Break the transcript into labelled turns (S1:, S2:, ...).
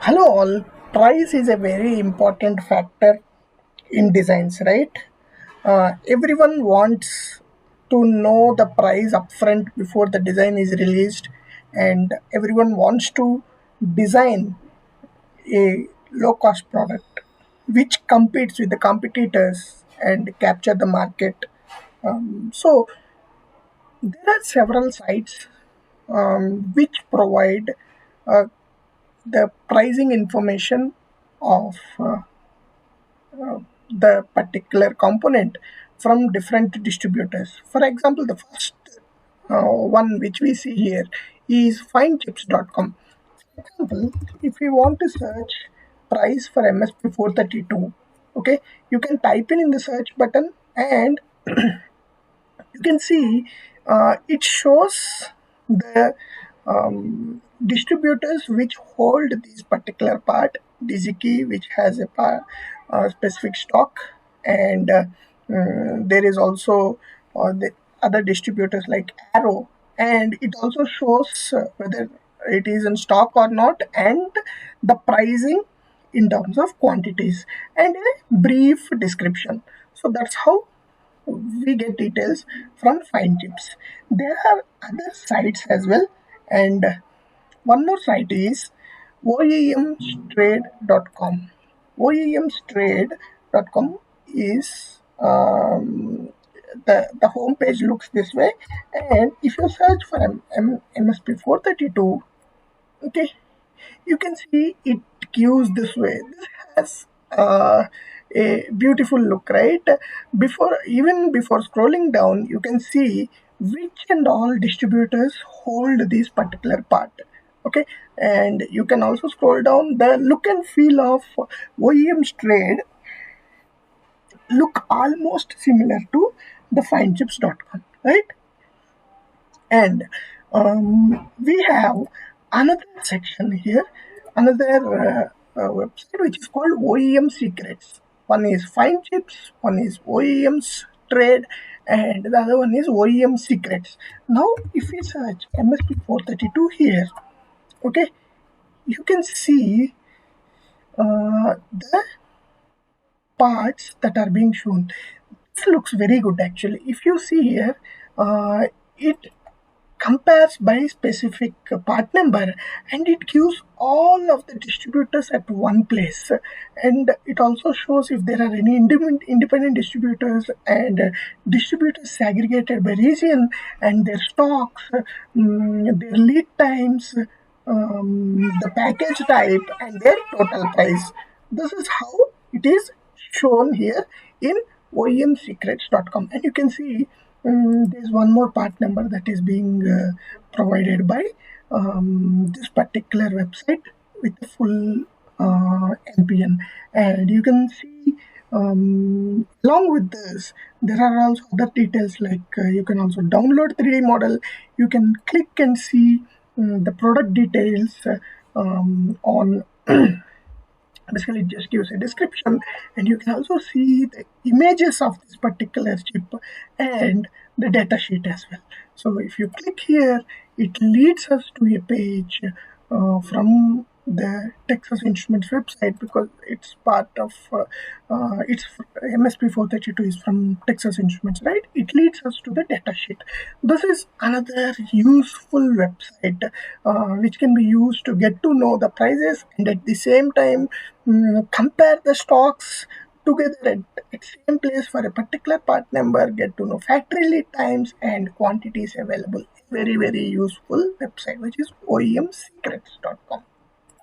S1: Hello all. Price is a very important factor in designs, right? Everyone wants to know the price upfront before the design is released, and everyone wants to design a low cost product which competes with the competitors and capture the market. So there are several sites which provide uh, the pricing information of the particular component from different distributors. For example, the first one which we see here is findchips.com. For example, if you want to search price for MSP 432, okay, you can type in the search button and you can see it shows the distributors which hold this particular part, DZKey, which has a specific stock, and there is also the other distributors like Arrow, and it also shows whether it is in stock or not, and the pricing in terms of quantities and a brief description. So that's how we get details from fine chips. There are other sites as well, and one more site is oemstrade.com. oemstrade.com is the homepage looks this way, and if you search for MSP 432, okay, you can see it cues this way. This has a beautiful look, right? Before scrolling down, you can see which and all distributors hold this particular part. Okay, and you can also scroll down. The look and feel of OEM's trade look almost similar to the finechips.com, right? And we have another section here, another website which is called OEM Secrets. One is Fine Chips, one is OEM's Trade, and the other one is OEM Secrets. Now, if we search MSP 432 here, okay, you can see the parts that are being shown. This looks very good actually. If you see here, it compares by specific part number, and it gives all of the distributors at one place, and it also shows if there are any independent distributors and distributors segregated by region and their stocks, their lead times, the package type, and their total price. This is how it is shown here in oemsecrets.com, and you can see there's one more part number that is being provided by this particular website with the full NPN, and you can see along with this there are also other details like you can also download 3D model. You can click and see the product details on basically it just gives a description, and you can also see the images of this particular chip and the data sheet as well. So if you click here, it leads us to a page from the Texas Instruments website, because it's part of it's MSP 432 is from Texas Instruments, right? It leads us to the data sheet. This is another useful website which can be used to get to know the prices, and at the same time compare the stocks together at same place for a particular part number, get to know factory lead times and quantities available. Very useful website which is oemsecrets.com.